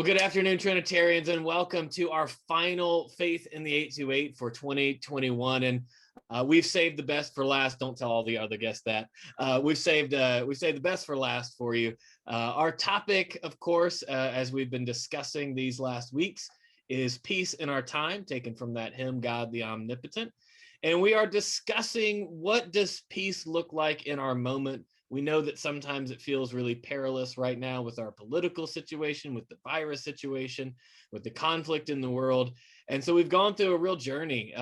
Well, good afternoon, Trinitarians, and welcome to our final Faith in the 828 for 2021. And we've saved the best for last. Don't tell all the other guests that. We've saved the best for last for you. Our topic, of course, as we've been discussing these last weeks, is peace in our time, taken from that hymn, God the Omnipotent. And we are discussing, what does peace look like in our moment? We know that sometimes it feels really perilous right now with our political situation, with the virus situation, with the conflict in the world. And so we've gone through a real journey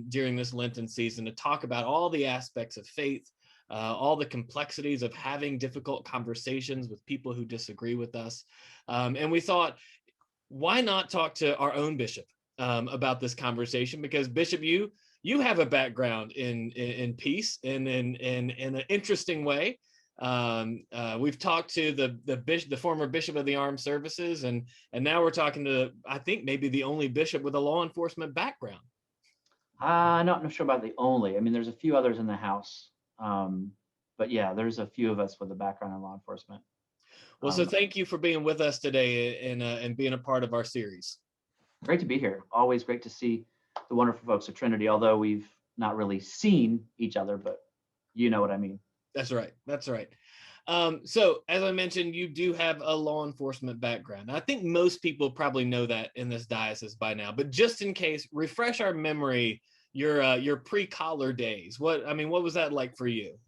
during this Lenten season to talk about all the aspects of faith, all the complexities of having difficult conversations with people who disagree with us. And we thought, why not talk to our own bishop about this conversation? Because Bishop, you have a background in peace and in an interesting way. We've talked to the former bishop of the armed services, and now we're talking to, I think, maybe the only bishop with a law enforcement background. Not sure about the only. I mean, there's a few others in the house, but yeah, there's a few of us with a background in law enforcement. Well, so thank you for being with us today and being a part of our series. Great to be here. Always great to see the wonderful folks at Trinity, although we've not really seen each other, but you know what I mean. That's right. That's right. So as I mentioned, you do have a law enforcement background. I think most people probably know that in this diocese by now, but just in case, refresh our memory, your pre-collar days. What was that like for you?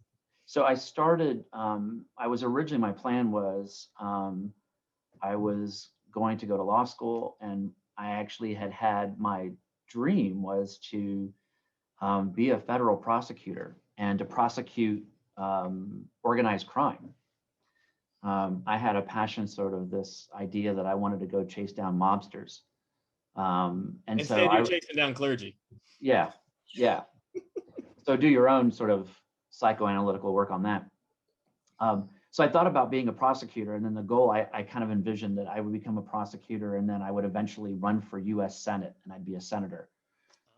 So I started, my plan was, I was going to go to law school, and I actually had my dream was to be a federal prosecutor and to prosecute organized crime. I had a passion, sort of this idea that I wanted to go chase down mobsters. And instead, so you're chasing down clergy. Yeah. So do your own sort of psychoanalytical work on that. So I thought about being a prosecutor, and then the goal, I kind of envisioned that I would become a prosecutor, and then I would eventually run for U.S. Senate, and I'd be a senator.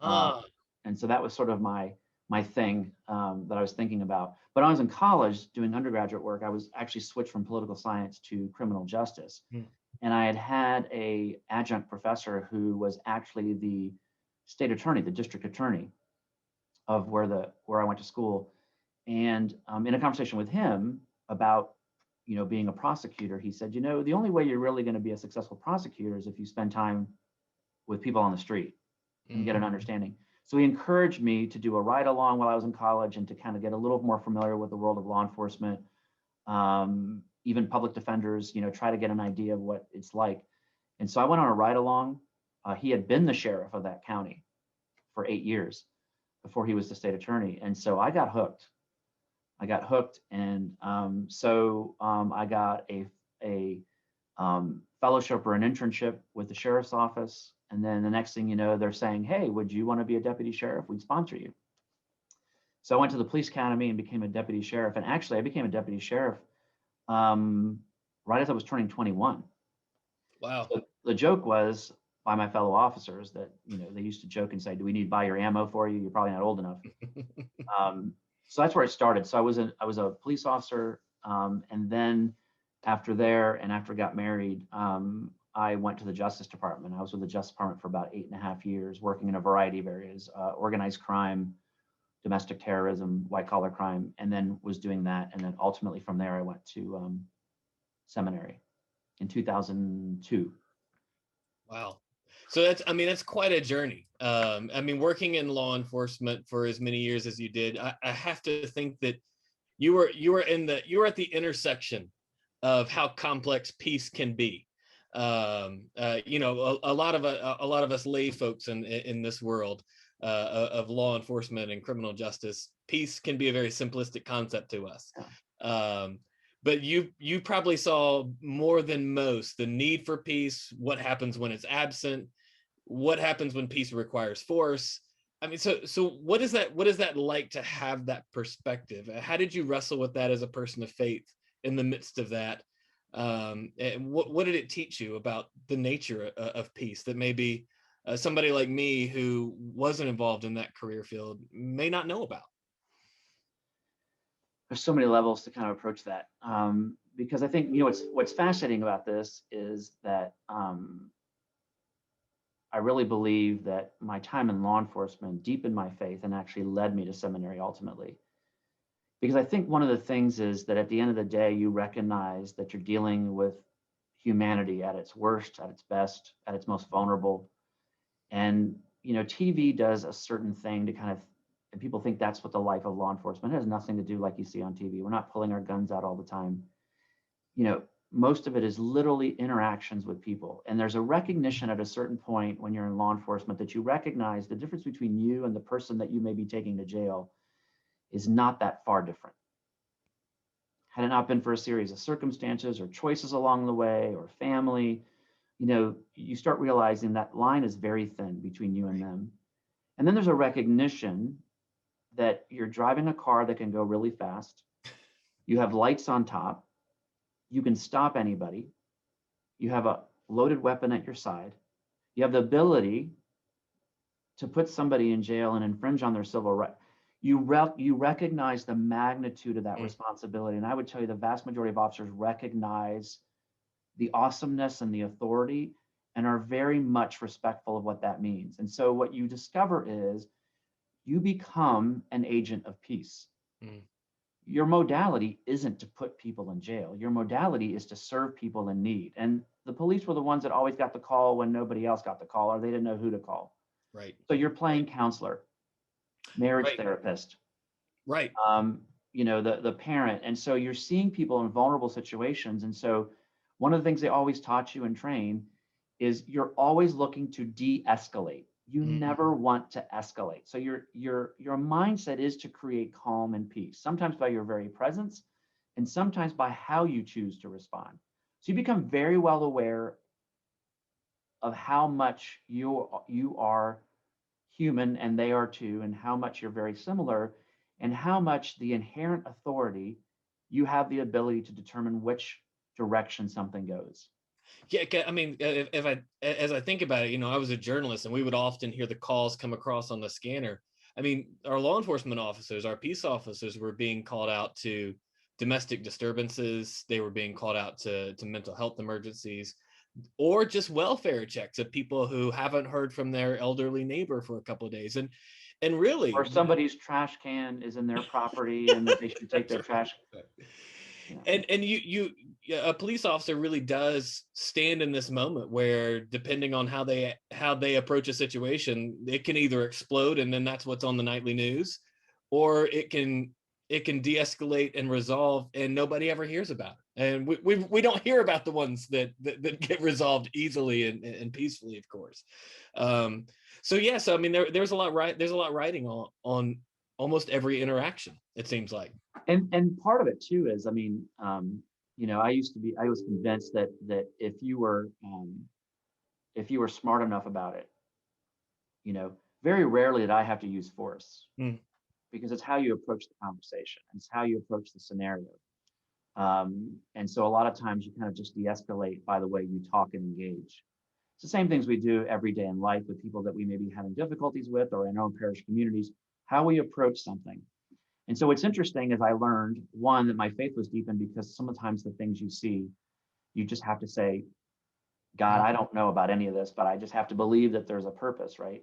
And so that was sort of my thing that I was thinking about. But when I was in college doing undergraduate work, I was actually switched from political science to criminal justice. And I had a adjunct professor who was actually the state attorney, the district attorney of where I went to school. And in a conversation with him about, being a prosecutor, he said, the only way you're really going to be a successful prosecutor is if you spend time with people on the street and get an understanding. So he encouraged me to do a ride along while I was in college and to kind of get a little more familiar with the world of law enforcement, even public defenders, try to get an idea of what it's like. And so I went on a ride along. He had been the sheriff of that county for 8 years before he was the state attorney. And so I got hooked. And so I got a fellowship or an internship with the sheriff's office. And then the next thing you know, they're saying, hey, would you want to be a deputy sheriff? We'd sponsor you. So I went to the police academy and became a deputy sheriff. And actually, I became a deputy sheriff right as I was turning 21. Wow. So the joke was by my fellow officers that, they used to joke and say, do we need to buy your ammo for you? You're probably not old enough. So that's where I started. So I was a police officer. And then after I got married, I went to the Justice Department. I was with the Justice Department for about 8.5 years, working in a variety of areas, organized crime, domestic terrorism, white collar crime, and then was doing that. And then ultimately from there, I went to seminary in 2002. Wow. So that's quite a journey. Working in law enforcement for as many years as you did, I have to think that you were at the intersection of how complex peace can be. A lot of us lay folks in this world of law enforcement and criminal justice, peace can be a very simplistic concept to us. But you probably saw more than most the need for peace, what happens when it's absent, what happens when peace requires force. So what is that like to have that perspective? How did you wrestle with that as a person of faith in the midst of that? And what did it teach you about the nature of peace that maybe somebody like me who wasn't involved in that career field may not know about? There's so many levels to kind of approach that. because I think, what's fascinating about this is that I really believe that my time in law enforcement deepened my faith and actually led me to seminary ultimately. Because I think one of the things is that at the end of the day, you recognize that you're dealing with humanity at its worst, at its best, at its most vulnerable. And, TV does a certain thing to and people think that's what the life of law enforcement has nothing to do like you see on TV. We're not pulling our guns out all the time. Most of it is literally interactions with people. And there's a recognition at a certain point when you're in law enforcement that you recognize the difference between you and the person that you may be taking to jail is not that far different. Had it not been for a series of circumstances or choices along the way or family, you start realizing that line is very thin between you and them. And then there's a recognition that you're driving a car that can go really fast. You have lights on top. You can stop anybody. You have a loaded weapon at your side. You have the ability to put somebody in jail and infringe on their civil rights. You recognize the magnitude of that responsibility. And I would tell you the vast majority of officers recognize the awesomeness and the authority and are very much respectful of what that means. And so what you discover is you become an agent of peace. Your modality isn't to put people in jail. Your modality is to serve people in need. And the police were the ones that always got the call when nobody else got the call, or they didn't know who to call. Right. So you're playing counselor, marriage therapist, right. The parent. And so you're seeing people in vulnerable situations. And so one of the things they always taught you and train is you're always looking to de-escalate. You never want to escalate. So your mindset is to create calm and peace, sometimes by your very presence and sometimes by how you choose to respond. So you become very well aware of how much you are human and they are too, and how much you're very similar, and how much the inherent authority you have the ability to determine which direction something goes. Yeah, I mean, as I think about it, I was a journalist, and we would often hear the calls come across on the scanner. I mean, our law enforcement officers, our peace officers, were being called out to domestic disturbances. They were being called out to mental health emergencies, or just welfare checks of people who haven't heard from their elderly neighbor for a couple of days. And really, or somebody's trash can is in their property and that they should take their trash. And a police officer really does stand in this moment where, depending on how they approach a situation, it can either explode and then that's what's on the nightly news, or it can de-escalate and resolve and nobody ever hears about it. And we don't hear about the ones that get resolved easily and peacefully, of course. So I mean, there's a lot writing on almost every interaction, it seems like. And part of it too is, I mean, I was convinced that if you were smart enough about it, very rarely did I have to use force, because it's how you approach the conversation. It's how you approach the scenario. And so a lot of times you kind of just de-escalate by the way you talk and engage. It's the same things we do every day in life with people that we may be having difficulties with, or in our own parish communities, how we approach something. And so what's interesting is I learned, one, that my faith was deepened because sometimes the things you see, you just have to say, God, I don't know about any of this, but I just have to believe that there's a purpose, right?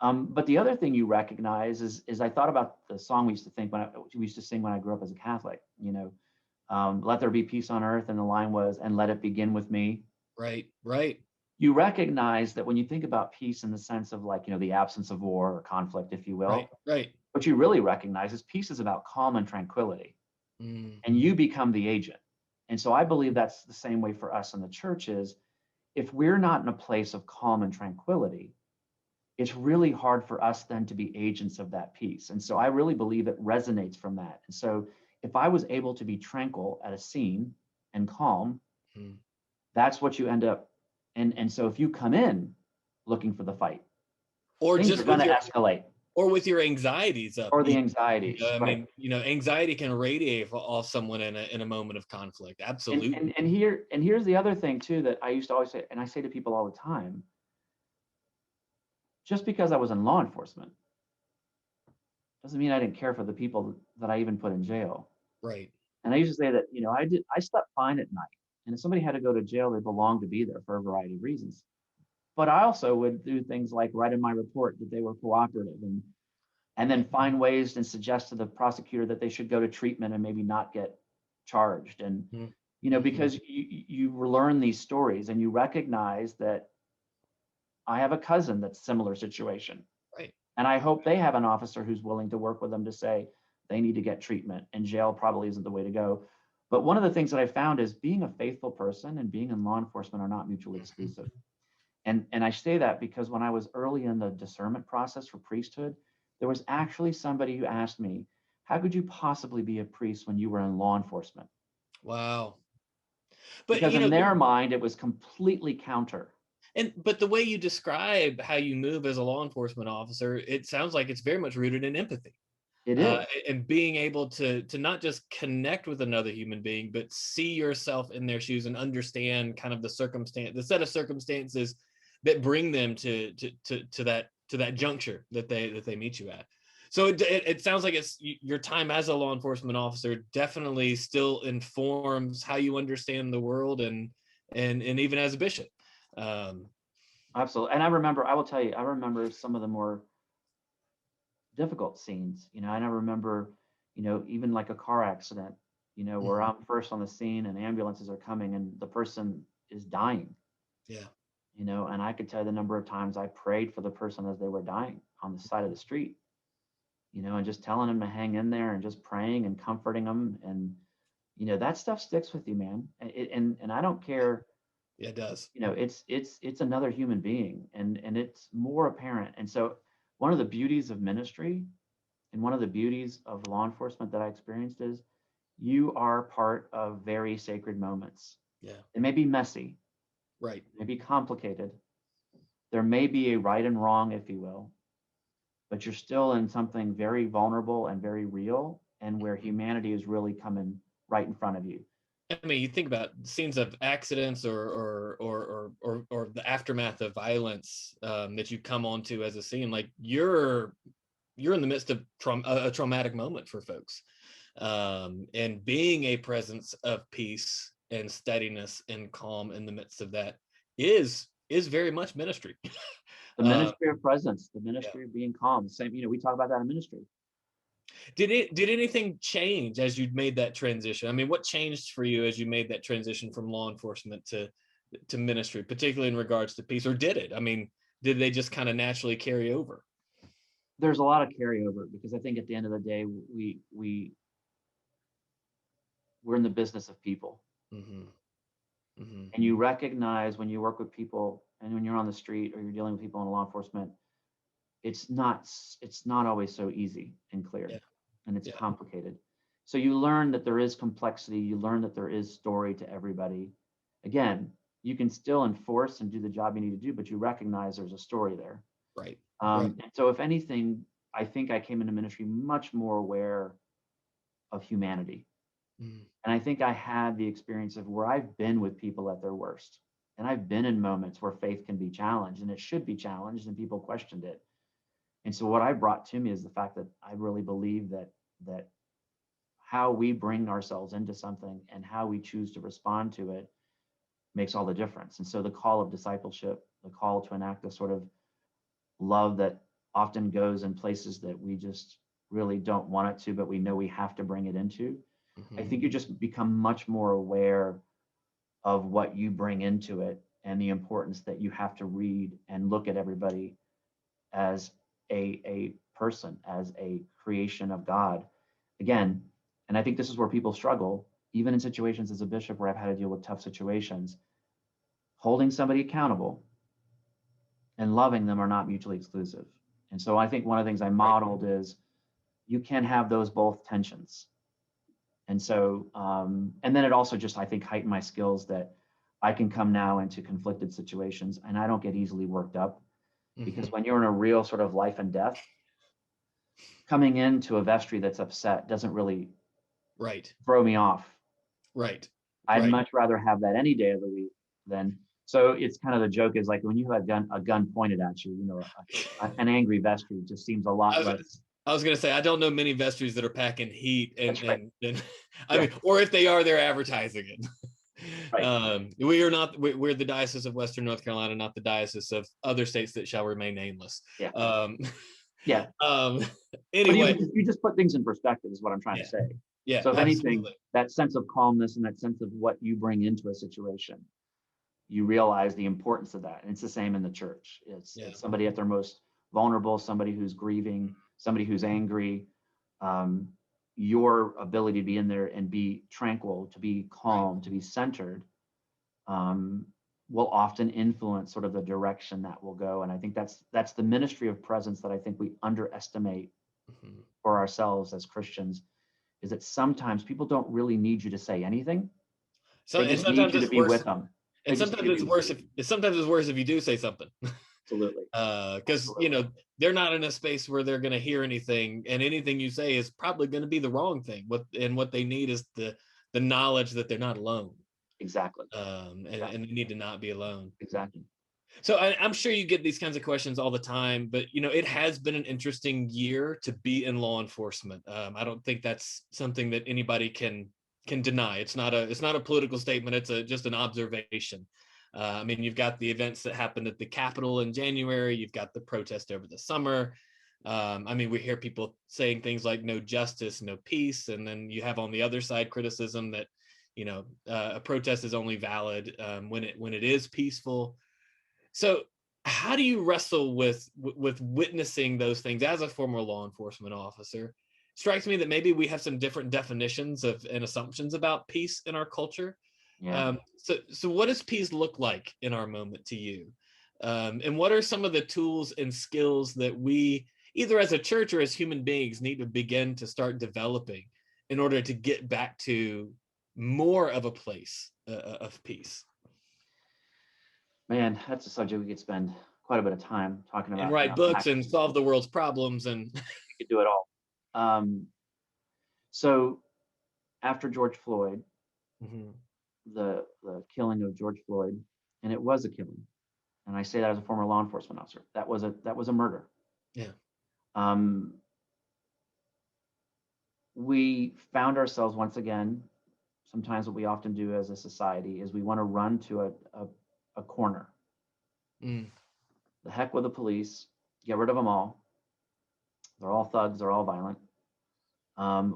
But the other thing you recognize is I thought about the song we used to sing when I grew up as a Catholic, let there be peace on earth. And the line was, and let it begin with me. Right. You recognize that when you think about peace in the sense of the absence of war or conflict, if you will, right. What you really recognize is peace is about calm and tranquility, and you become the agent. And so I believe that's the same way for us in the church is, if we're not in a place of calm and tranquility, it's really hard for us then to be agents of that peace. And so I really believe it resonates from that. And so if I was able to be tranquil at a scene and calm, that's what you end up. And so if you come in looking for the fight, or things just are going to escalate. Or with your anxieties up. Or the anxieties. I mean, anxiety can radiate off someone in a moment of conflict. Absolutely. And here's the other thing too that I used to always say, and I say to people all the time, just because I was in law enforcement doesn't mean I didn't care for the people that I even put in jail. Right. And I used to say that, I slept fine at night. And if somebody had to go to jail, they belonged to be there for a variety of reasons. But I also would do things like write in my report that they were cooperative, and then find ways and suggest to the prosecutor that they should go to treatment and maybe not get charged. And, because you learn these stories and you recognize that I have a cousin that's similar situation. Right. And I hope they have an officer who's willing to work with them to say they need to get treatment, and jail probably isn't the way to go. But one of the things that I found is being a faithful person and being in law enforcement are not mutually exclusive. And I say that because when I was early in the discernment process for priesthood, there was actually somebody who asked me, how could you possibly be a priest when you were in law enforcement? Wow. But Because in their mind, it was completely counter. But the way you describe how you move as a law enforcement officer, it sounds like it's very much rooted in empathy. It is. And being able to not just connect with another human being, but see yourself in their shoes and understand kind of the set of circumstances that bring them to that juncture that they meet you at. So it sounds like it's your time as a law enforcement officer definitely still informs how you understand the world and even as a bishop. Absolutely. And I will tell you, I remember some of the more difficult scenes. And I remember, even like a car accident, where I'm first on the scene and ambulances are coming and the person is dying. Yeah. And I could tell you the number of times I prayed for the person as they were dying on the side of the street, and just telling them to hang in there and just praying and comforting them. And, that stuff sticks with you, man. And I don't care. Yeah, it does. It's another human being, and it's more apparent. And so one of the beauties of ministry and one of the beauties of law enforcement that I experienced is you are part of very sacred moments. Yeah. It may be messy. Right. It may be complicated. There may be a right and wrong, if you will, but you're still in something very vulnerable and very real, and where humanity is really coming right in front of you. I mean, you think about scenes of accidents or the aftermath of violence that you come onto as a scene. Like you're in the midst of a traumatic moment for folks, and being a presence of peace and steadiness and calm in the midst of that is very much ministry. The ministry of presence, the ministry of being calm. Same, we talk about that in ministry. Did anything change as you made that transition? I mean, what changed for you as you made that transition from law enforcement to ministry, particularly in regards to peace, or did it? I mean, did they just kind of naturally carry over? There's a lot of carryover, because I think at the end of the day, we're in the business of people. And you recognize when you work with people and when you're on the street or you're dealing with people in law enforcement, it's not always so easy and clear. And it's complicated. So you learn that there is complexity. You learn that there is story to everybody. Again, you can still enforce and do the job you need to do, but you recognize there's a story there. Right. And so if anything, I think I came into ministry much more aware of humanity. And I think I had the experience of where I've been with people at their worst. And I've been in moments where faith can be challenged, and it should be challenged, and people questioned it. And so what I brought to me is the fact that I really believe that how we bring ourselves into something and how we choose to respond to it makes all the difference. And so the call of discipleship, the call to enact a sort of love that often goes in places that we just really don't want it to, but we know we have to bring it into. I think you just become much more aware of what you bring into it and the importance that you have to read and look at everybody as a person, as a creation of God. Again, and I think this is where people struggle, even in situations as a bishop where I've had to deal with tough situations, holding somebody accountable and loving them are not mutually exclusive. And so I think one of the things I modeled is you can have those both tensions. And so, and then it also just, I think, heightened my skills that I can come now into conflicted situations and I don't get easily worked up, because when you're in a real sort of life and death, coming into a vestry that's upset doesn't really throw me off. I'd much rather have that any day of the week than, so it's kind of the joke is like when you have a gun pointed at you, an angry vestry just seems a lot less I was going to say, I don't know many vestries that are packing heat and, That's right. and I Yeah, mean, or if they are, they're advertising it. right. We are not, we're the Diocese of Western North Carolina, not the Diocese of other states that shall remain nameless. Yeah. Um, Yeah. um, But anyway, you just put things in perspective is what I'm trying to yeah, say. yeah, So if anything, absolutely. that sense of calmness and that sense of what you bring into a situation, you realize the importance of that. And it's the same in the church. Yeah, It's somebody at their most vulnerable, somebody who's grieving, somebody who's angry. Um, your ability to be in there and be tranquil, to be right. calm, to be centered, um, will often influence sort of the direction that will go. And I think that's the ministry of presence that I think we underestimate Mhm. for ourselves as Christians, is that sometimes people don't really need you to say anything. So, They and just need sometimes you to it's be worse. with them. They And just need sometimes to it's be worse sometimes it's worse if you do say something. absolutely, Because absolutely. they're not in a space where they're going to hear anything, and anything you say is probably going to be the wrong thing. What they need is the knowledge that they're not alone, Exactly. and Exactly. they need to not be alone. Exactly. So I'm sure you get these kinds of questions all the time, but it has been an interesting year to be in law enforcement. I don't think that's something that anybody can deny. It's not a political statement. It's just an observation. I mean, you've got the events that happened at the Capitol in January. You've got the protest over the summer. I mean, we hear people saying things like "no justice, no peace," and then you have on the other side criticism that a protest is only valid when it is peaceful. So how do you wrestle with witnessing those things as a former law enforcement officer? Strikes me that maybe we have some different definitions of and assumptions about peace in our culture. Yeah. So what does peace look like in our moment to you? And what are some of the tools and skills that we, either as a church or as human beings, need to begin to start developing in order to get back to more of a place of peace? Man, that's a subject we could spend quite a bit of time talking And about and write books and unpacking. solve the world's problems and We could do it all. Um, so after George Floyd, Mhm. the killing of George Floyd, and it was a killing, and I say that as a former law enforcement officer. That was a murder. Yeah. Um, we found ourselves once again. Sometimes what we often do as a society is we want to run to a corner. Mm. The heck with the police, get rid of them all. They're all thugs. They're all violent.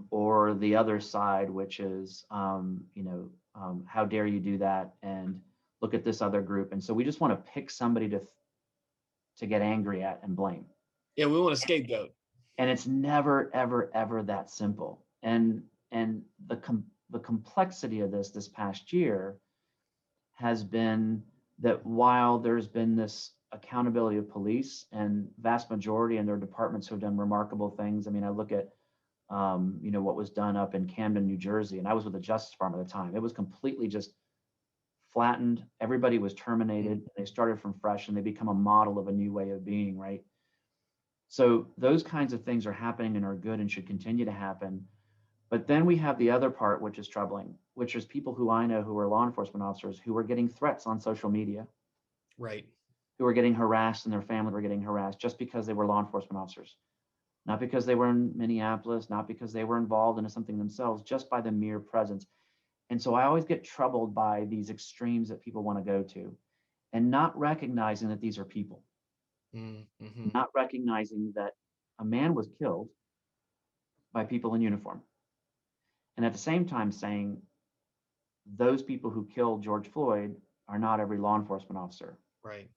Or the other side, which is, how dare you do that? And look at this other group. And so we just want to pick somebody to get angry at and blame. Yeah, we want a scapegoat. And it's never, ever, ever that simple. And the complexity of this past year has been that while there's been this accountability of police and vast majority in their departments who have done remarkable things. I mean, I look at what was done up in Camden, New Jersey, and I was with the Justice Department at the time. It was completely just flattened. Everybody was terminated. They started from fresh, and they become a model of a new way of being, right? So those kinds of things are happening and are good and should continue to happen. But then we have the other part, which is troubling, which is people who I know who are law enforcement officers who are getting threats on social media, Right. who are getting harassed and their family were getting harassed just because they were law enforcement officers. Not because they were in Minneapolis, not because they were involved in something themselves, just by the mere presence. And so I always get troubled by these extremes that people want to go to and not recognizing that these are people, Mm-hmm. not recognizing that a man was killed by people in uniform. And at the same time saying those people who killed George Floyd are not every law enforcement officer. Right.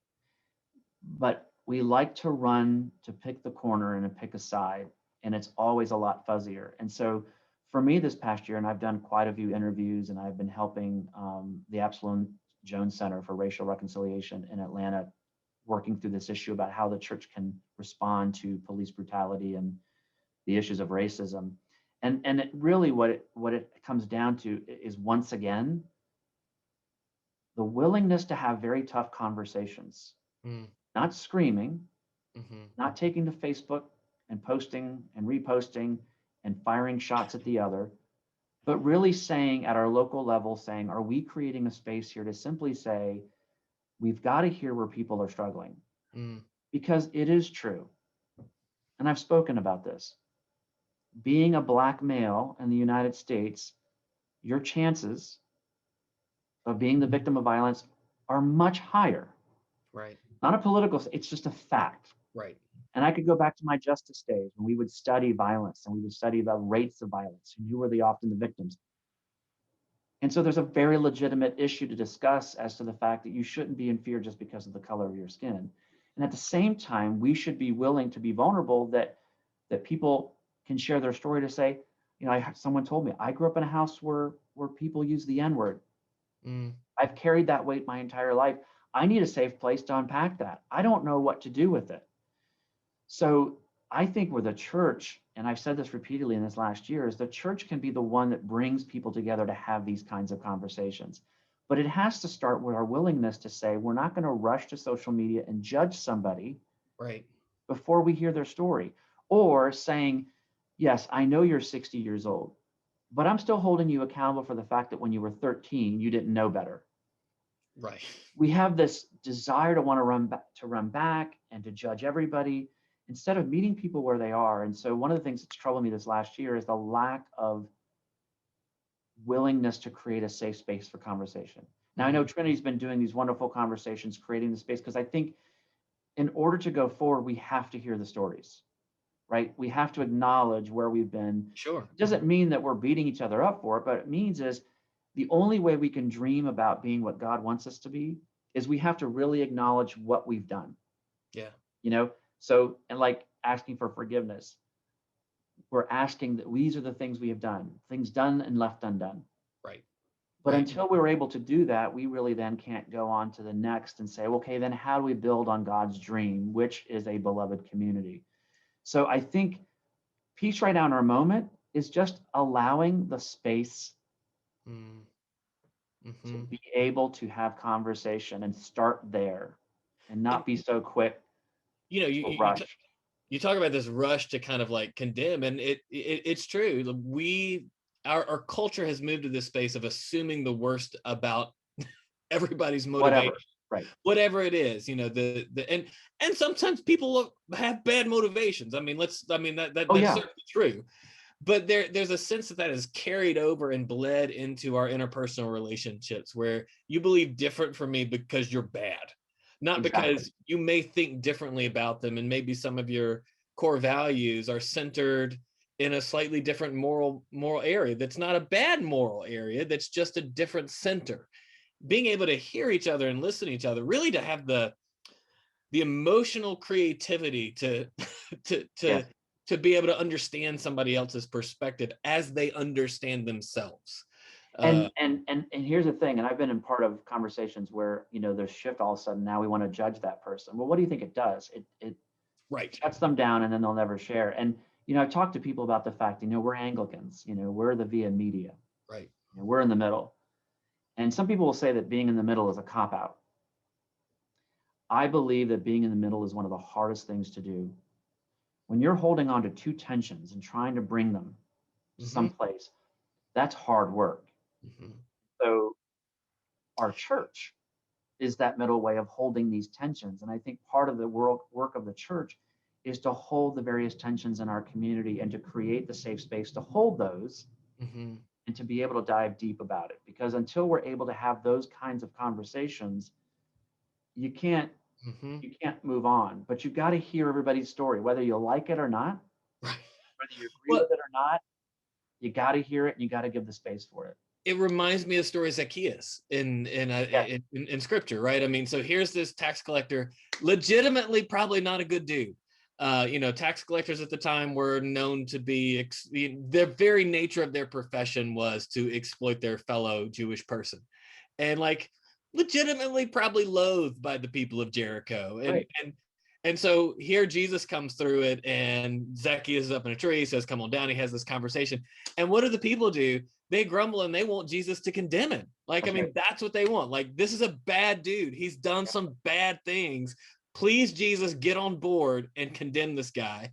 But we like to run to pick the corner and to pick a side, and it's always a lot fuzzier. And so for me this past year, and I've done quite a few interviews, and I've been helping the Absalom Jones Center for Racial Reconciliation in Atlanta, working through this issue about how the church can respond to police brutality and the issues of racism. And it really what it comes down to is, once again, the willingness to have very tough conversations, Mm. not screaming, Mm-hmm. not taking to Facebook and posting and reposting and firing shots at the other, but really saying at our local level, saying, are we creating a space here to simply say, we've got to hear where people are struggling? Mm. Because it is true. And I've spoken about this. being a Black male in the United States, your chances of being the victim of violence are much higher. Right. Not a political, it's just a fact. Right. And I could go back to my justice days when we would study violence and we would study the rates of violence and who were often the victims. And so there's a very legitimate issue to discuss as to the fact that you shouldn't be in fear just because of the color of your skin. And at the same time, we should be willing to be vulnerable that people can share their story to say, you know, someone told me, I grew up in a house where people use the N-word. Mm. I've carried that weight my entire life. I need a safe place to unpack that. I don't know what to do with it. So I think where the church, and I've said this repeatedly in this last year, is the church can be the one that brings people together to have these kinds of conversations. But it has to start with our willingness to say, we're not going to rush to social media and judge somebody Right. before we hear their story. Or saying, yes, I know you're 60 years old, but I'm still holding you accountable for the fact that when you were 13, you didn't know better. Right. We have this desire to want to run back and to judge everybody instead of meeting people where they are. And so one of the things that's troubled me this last year is the lack of willingness to create a safe space for conversation. Now, I know Trinity's been doing these wonderful conversations, creating the space, because I think in order to go forward, we have to hear the stories, right? We have to acknowledge where we've been. Sure. It doesn't mean that we're beating each other up for it, but it means is the only way we can dream about being what God wants us to be is we have to really acknowledge what we've done. Yeah. You know, so, and like asking for forgiveness, we're asking that these are the things we have done, things done and left undone. Right. But Right. until we're able to do that, we really then can't go on to the next and say, okay, then how do we build on God's dream, which is a beloved community? So I think peace right now in our moment is just allowing the space to be able to have conversation and start there and not be so quick You know, to rush. You talk about this rush to kind of like condemn, and it's true. Our culture has moved to this space of assuming the worst about everybody's motivation, Whatever, right? whatever it is. You know, and sometimes people have bad motivations. I mean, that's certainly true. But there's a sense that is carried over and bled into our interpersonal relationships, where you believe different from me because you're bad, not because you may think differently about them, and maybe some of your core values are centered in a slightly different moral area. That's not a bad moral area. That's just a different center. Being able to hear each other and listen to each other, really to have the emotional creativity to to be able to understand somebody else's perspective as they understand themselves. And here's the thing, and I've been in part of conversations where, you know, there's shift all of a sudden, now we want to judge that person. Well, what do you think it does? It right. shuts them down, and then they'll never share. And, you know, I've talked to people about the fact, you know, we're Anglicans, you know, we're the via media. Right. You know, we're in the middle. And some people will say that being in the middle is a cop-out. I believe that being in the middle is one of the hardest things to do. When you're holding on to two tensions and trying to bring them someplace, that's hard work. So our church is that middle way of holding these tensions. And I think part of the work of the church is to hold the various tensions in our community and to create the safe space to hold those and to be able to dive deep about it. Because until we're able to have those kinds of conversations, you can't move on. But you've got to hear everybody's story, whether you like it or not, Right. whether you agree with it or not. You got to hear it, and you got to give the space for it. It reminds me of the story of Zacchaeus in scripture, right? I mean, so here's this tax collector, legitimately probably not a good dude. You know, tax collectors at the time were known to be, the very nature of their profession was to exploit their fellow Jewish person, and like legitimately probably loathed by the people of Jericho. And so here Jesus comes through it, and Zacchaeus is up in a tree, says, come on down. He has this conversation. And what do the people do? They grumble and they want Jesus to condemn him. Like, I mean, that's what they want. Like, this is a bad dude. He's done some bad things. Please, Jesus, get on board and condemn this guy.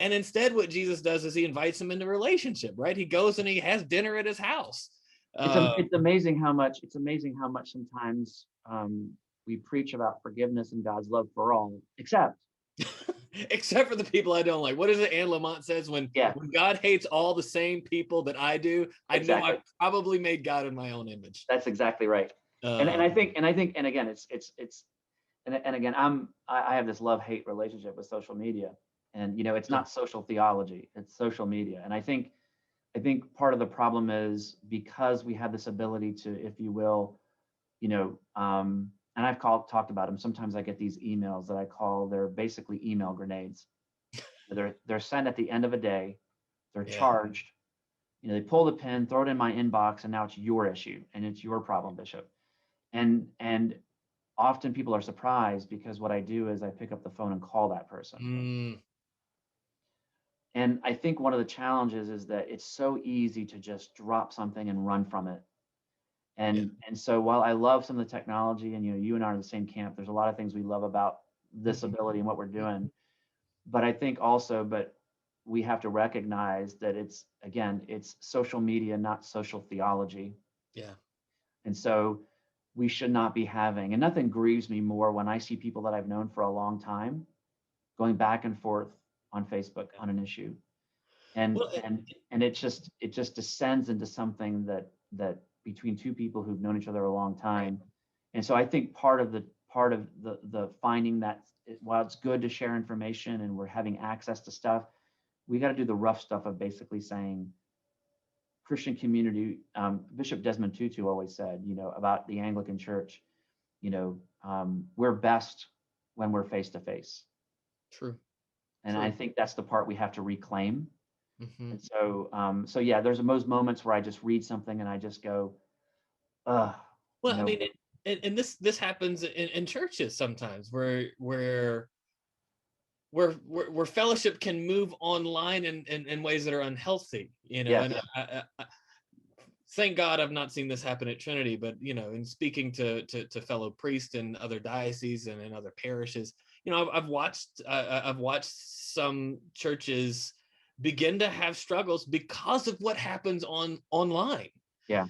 And instead, what Jesus does is he invites him into relationship, right? He goes and he has dinner at his house. It's amazing how much sometimes we preach about forgiveness and God's love for all, except except for the people I don't like. What is it Anne Lamott says? When Yeah, God hates all the same people that I do, I know exactly. I probably made God in my own image. That's exactly right. And I think, and again, and again, I have this love-hate relationship with social media, and it's not social theology, it's social media. And I think part of the problem is because we have this ability to, if you will, and I've talked about them. Sometimes I get these emails that I call, they're basically email grenades. They're sent at the end of a day. They're charged. They pull the pin, throw it in my inbox, and now it's your issue and it's your problem, Bishop. And often people are surprised because what I do is I pick up the phone and call that person. And I think one of the challenges is that it's so easy to just drop something and run from it. And so while I love some of the technology, and you and I are in the same camp, there's a lot of things we love about this ability and what we're doing. But I think also, we have to recognize that it's social media, not social theology. Yeah. And so we should not be having, and nothing grieves me more when I see people that I've known for a long time going back and forth on Facebook on an issue. And it just descends into something that between two people who've known each other a long time. And so I think part of the finding that while it's good to share information and we're having access to stuff, we got to do the rough stuff of basically saying, Christian community, Bishop Desmond Tutu always said, about the Anglican Church, we're best when we're face to face. True. And True. I think that's the part we have to reclaim. And so yeah, there's those moments where I just read something and I just go, well, I mean, and this happens in churches sometimes where fellowship can move online in ways that are unhealthy, Yes. and I thank God I've not seen this happen at Trinity, but in speaking to fellow priests in other dioceses and in other parishes, I've watched some churches begin to have struggles because of what happens online. Yeah.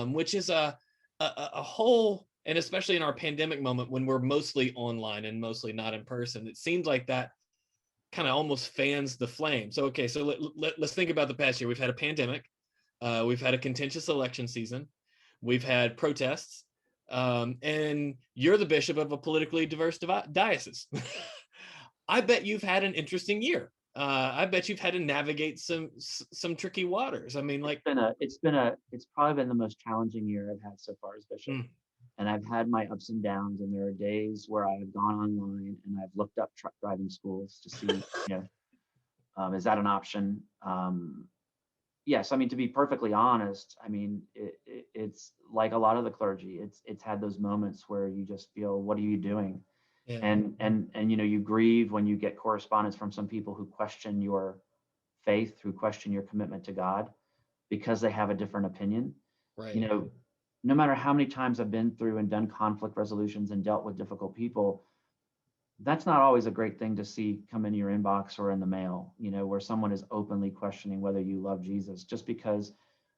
Which is a whole, and especially in our pandemic moment when we're mostly online and mostly not in person, it seems like that kind of almost fans the flame. So let's think about the past year. We've had a pandemic. We've had a contentious election season. We've had protests. And you're the bishop of a politically diverse diocese. I bet you've had an interesting year. I bet you've had to navigate some tricky waters. I mean, like it's probably been the most challenging year I've had so far as bishop. And I've had my ups and downs, and there are days where I've gone online and I've looked up truck driving schools to see, is that an option? Yes, I mean, to be perfectly honest, I mean, it's like a lot of the clergy. It's had those moments where you just feel, what are you doing? Yeah. And you grieve when you get correspondence from some people who question your faith, who question your commitment to God because they have a different opinion. Right. No matter how many times I've been through and done conflict resolutions and dealt with difficult people, that's not always a great thing to see come in your inbox or in the mail, where someone is openly questioning whether you love Jesus just because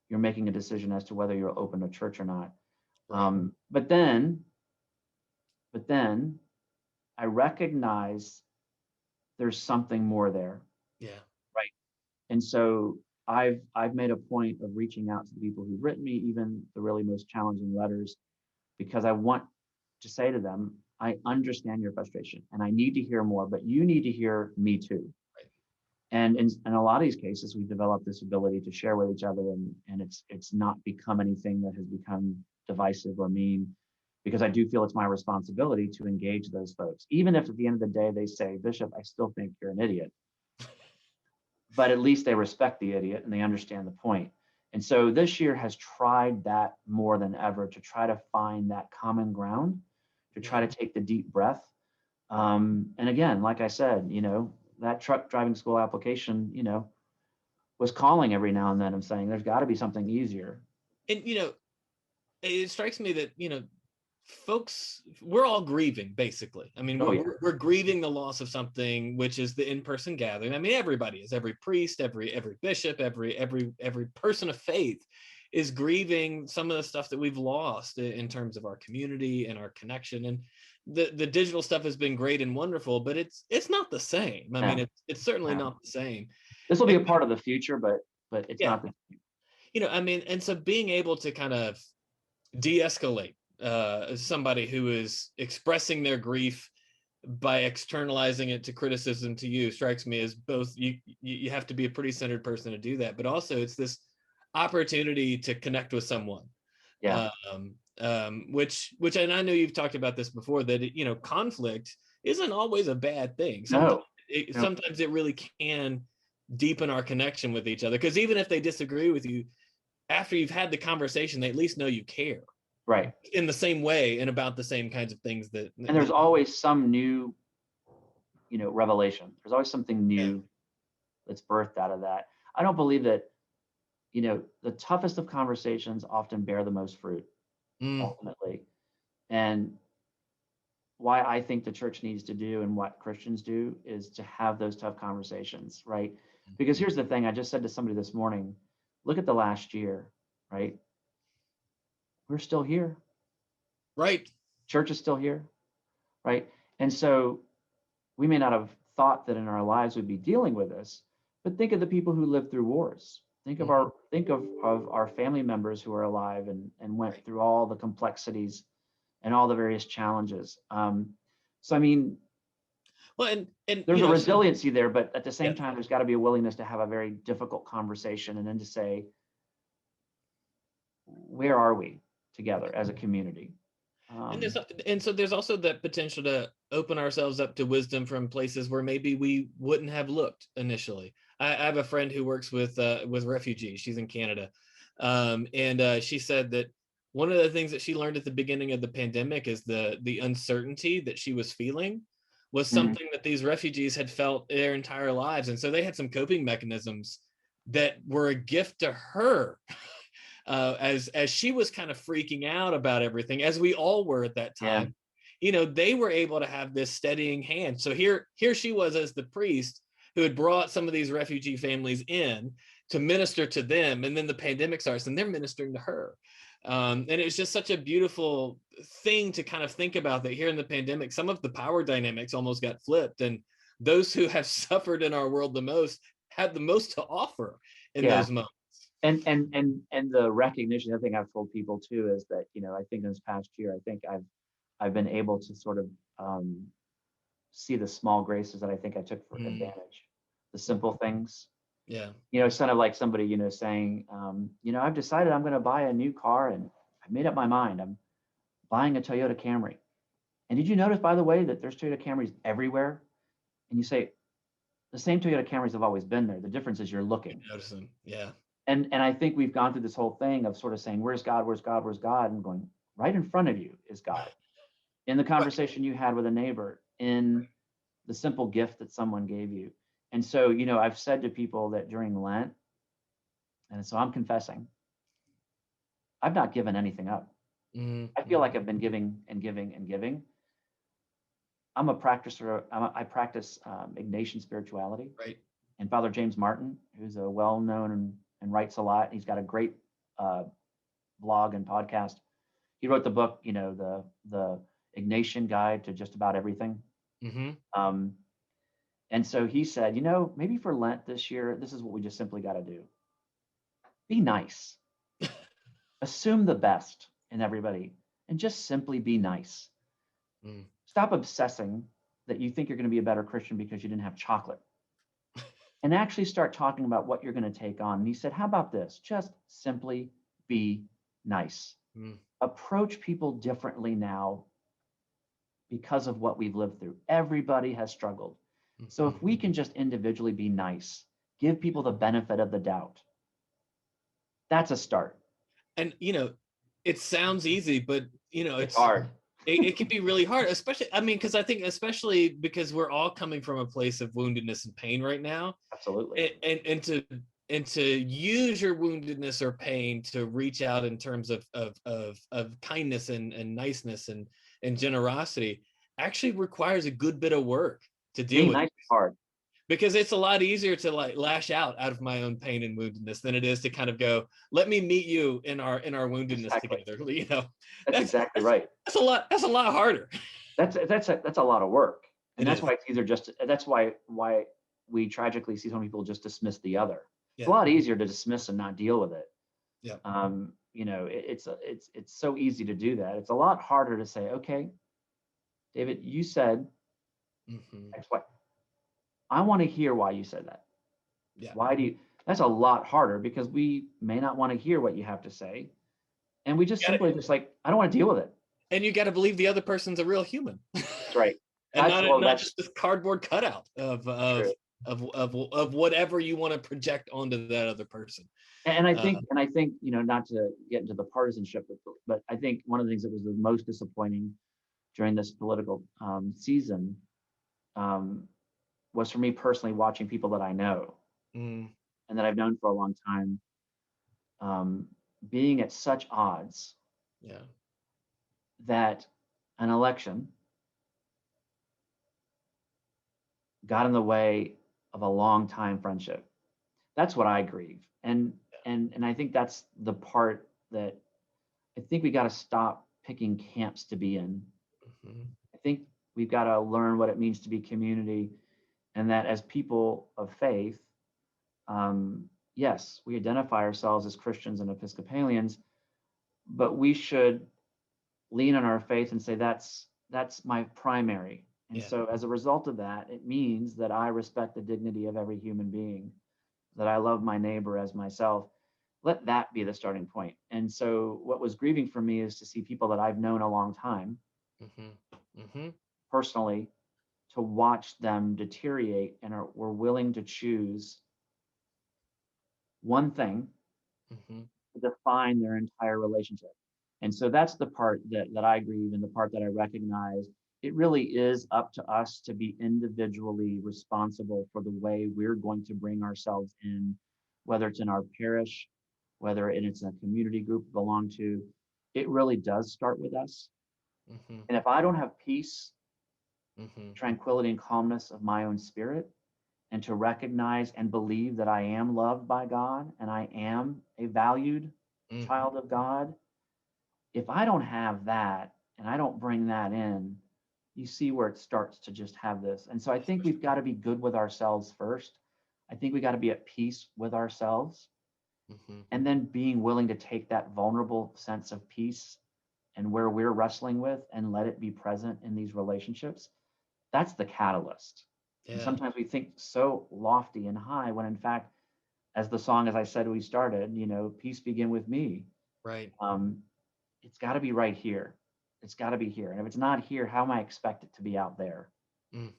you're making a decision as to whether you'll open a church or not. Right. But then I recognize there's something more there. Yeah. Right. And so I've made a point of reaching out to the people who've written me, even the really most challenging letters, because I want to say to them, I understand your frustration and I need to hear more, but you need to hear me too. Right. And in a lot of these cases, we've developed this ability to share with each other, and it's not become anything that has become divisive or mean, because I do feel it's my responsibility to engage those folks. Even if at the end of the day they say, Bishop, I still think you're an idiot. But at least they respect the idiot and they understand the point. And so this year has tried that more than ever, to try to find that common ground, to try to take the deep breath. And again, like I said, that truck driving school application, was calling every now and then and saying, there's got to be something easier. And, it strikes me that, folks, we're all grieving, basically. I mean, we're grieving the loss of something, which is the in-person gathering. I mean, everybody is, every priest, every bishop, every person of faith is grieving some of the stuff that we've lost in terms of our community and our connection. the digital stuff has been great and wonderful, but it's not the same. I mean, it's certainly not the same. This will be a part of the future, but it's not the same. I mean, and so being able to kind of de-escalate somebody who is expressing their grief by externalizing it to criticism to you strikes me as both you have to be a pretty centered person to do that, but also it's this opportunity to connect with someone. Which and I know you've talked about this before, that conflict isn't always a bad thing. Sometimes it really can deepen our connection with each other, because even if they disagree with you, after you've had the conversation, they at least know you care, right, in the same way and about the same kinds of things and there's always some new revelation. There's always something new that's birthed out of that. I don't believe that the toughest of conversations often bear the most fruit ultimately. And why I think the church needs to do, and what Christians do, is to have those tough conversations, right? Because here's the thing, I just said to somebody this morning, look at the last year, right? We're still here. Right. Church is still here, right? And so we may not have thought that in our lives we'd be dealing with this, but think of the people who lived through wars. Think of our family members who are alive and went through all the complexities and all the various challenges. So I mean, well, and there's a resiliency there, but at the same time, there's got to be a willingness to have a very difficult conversation, and then to say, where are we together as a community? And so there's also that potential to open ourselves up to wisdom from places where maybe we wouldn't have looked initially. I have a friend who works with refugees. She's in Canada, and she said that one of the things that she learned at the beginning of the pandemic is the uncertainty that she was feeling was something that these refugees had felt their entire lives, and so they had some coping mechanisms that were a gift to her. As she was kind of freaking out about everything, as we all were at that time, they were able to have this steadying hand. So here she was as the priest who had brought some of these refugee families in to minister to them, and then the pandemic starts and they're ministering to her. And it was just such a beautiful thing to kind of think about, that here in the pandemic, some of the power dynamics almost got flipped, and those who have suffered in our world the most had the most to offer in those moments. And the recognition, the other thing I've told people too is that, I think in this past year, I think I've been able to sort of see the small graces that I think I took for advantage, the simple things. Yeah. It's kind of like somebody, saying, I've decided I'm going to buy a new car, and I made up my mind. I'm buying a Toyota Camry. And did you notice, by the way, that there's Toyota Camrys everywhere? And you say, the same Toyota Camrys have always been there. The difference is you're looking. You notice them. Yeah. And I think we've gone through this whole thing of sort of saying, where's God, where's God, where's God? And going, right in front of you is God. In the conversation you had with a neighbor, in the simple gift that someone gave you. And so, I've said to people that during Lent, and so I'm confessing, I've not given anything up. I feel like I've been giving and giving and giving. I'm a practicer. I practice Ignatian spirituality. Right. And Father James Martin, who's a well-known and writes a lot. He's got a great blog and podcast. He wrote the book, the Ignatian Guide to Just About Everything. And so he said, maybe for Lent this year, this is what we just simply got to do. Be nice. Assume the best in everybody, and just simply be nice. Stop obsessing that you think you're going to be a better Christian because you didn't have chocolate. And actually start talking about what you're going to take on. And he said, how about this? Just simply be nice. Approach people differently now because of what we've lived through. Everybody has struggled. So if we can just individually be nice, give people the benefit of the doubt, that's a start. And, it sounds easy, but, it's hard. it can be really hard, especially, because I think, especially because we're all coming from a place of woundedness and pain right now. Absolutely. And to use your woundedness or pain to reach out in terms of kindness and niceness and generosity actually requires a good bit of work to deal with. Nice is hard. Because it's a lot easier to lash out of my own pain and woundedness than it is to kind of go, let me meet you in our woundedness together. That's exactly right. That's a lot harder. That's a lot of work. And It that's is. why it's either just that's why we tragically see some people just dismiss the other. It's a Yeah. lot easier to dismiss and not deal with it. Yeah. It's so easy to do that. It's a lot harder to say, okay, David, you said Hmm. X, Y. I want to hear why you said that. Yeah. Why do you? That's a lot harder because we may not want to hear what you have to say, and we just Got it. simply just like, I don't want to deal with it. And you got to believe the other person's a real human. That's right. And not That's just this cardboard cutout true. of whatever you want to project onto that other person. And I Uh, think, not to get into the partisanship, but I think one of the things that was the most disappointing during this political season um, was for me personally watching people that I know mm, and that I've known for a long time um, being at such odds yeah. that an election got in the way of a long time friendship. That's what I grieve. And I think that's the part that I think we got to stop picking camps to be in. Hmm. I think we've got to learn what it means to be community, and that as people of faith, yes, we identify ourselves as Christians and Episcopalians, but we should lean on our faith and say that's my primary. And Yeah. so as a result of that, it means that I respect the dignity of every human being, that I love my neighbor as myself. Let that be the starting point. And so what was grieving for me is to see people that I've known a long time Hmm. Hmm. personally, to watch them deteriorate and were willing to choose one thing Hmm. to define their entire relationship. And so that's the part that I grieve, and the part that I recognize. It really is up to us to be individually responsible for the way we're going to bring ourselves in, whether it's in our parish, whether it's a community group we belong to. It really does start with us. Hmm. And if I don't have peace, Hmm. tranquility, and calmness of my own spirit, and to recognize and believe that I am loved by God and I am a valued Hmm. child of God, if I don't have that and I don't bring that in, you see where it starts to just have this. And so I think we've got to be good with ourselves first. I think we got to be at peace with ourselves, Hmm. and then being willing to take that vulnerable sense of peace and where we're wrestling with and let it be present in these relationships. That's the catalyst. And Yeah. sometimes we think so lofty and high when in fact, as the song, as I said, we started, peace begin with me. Right. Um, it's got to be right here. It's got to be here. And if it's not here, how am I expect it to be out there? Mm.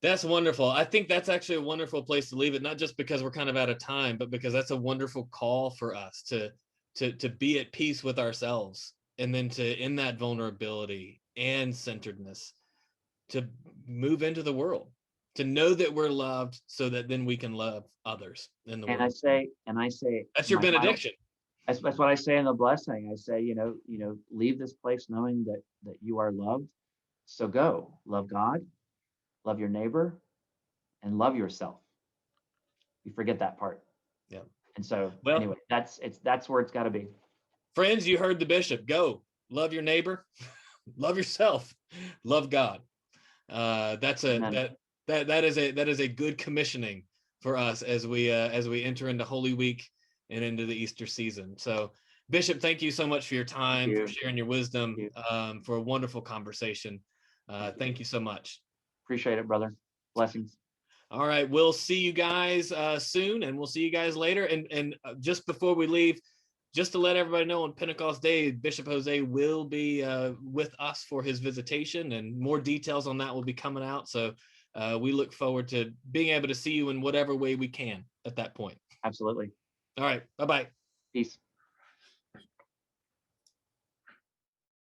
That's wonderful. I think that's actually a wonderful place to leave it, not just because we're kind of out of time, but because that's a wonderful call for us to be at peace with ourselves, and then to, in that vulnerability and centeredness, to move into the world, to know that we're loved so that then we can love others in the And I world. say, That's your my final, benediction. that's what I say in the blessing. I say, leave this place knowing that you are loved. So go love God, love your neighbor, and love yourself. You forget that part. Yeah. And so Well, anyway, that's where it's got to be. friends, you heard the bishop. Go love your neighbor, love yourself, love God. That's a Amen. that is a good commissioning for us as we enter into Holy Week and into the Easter season. So, Bishop, thank you so much for your Thank time, for you. sharing your Thank wisdom, you. for a wonderful conversation. Thank you so much. Appreciate it, brother. Blessings. All right, we'll see you guys soon, and we'll see you guys later. And just before we leave, just to let everybody know, on Pentecost Day, Bishop Jose will be with us for his visitation, and more details on that will be coming out. So we look forward to being able to see you in whatever way we can at that point. Absolutely. All right, bye-bye. Peace.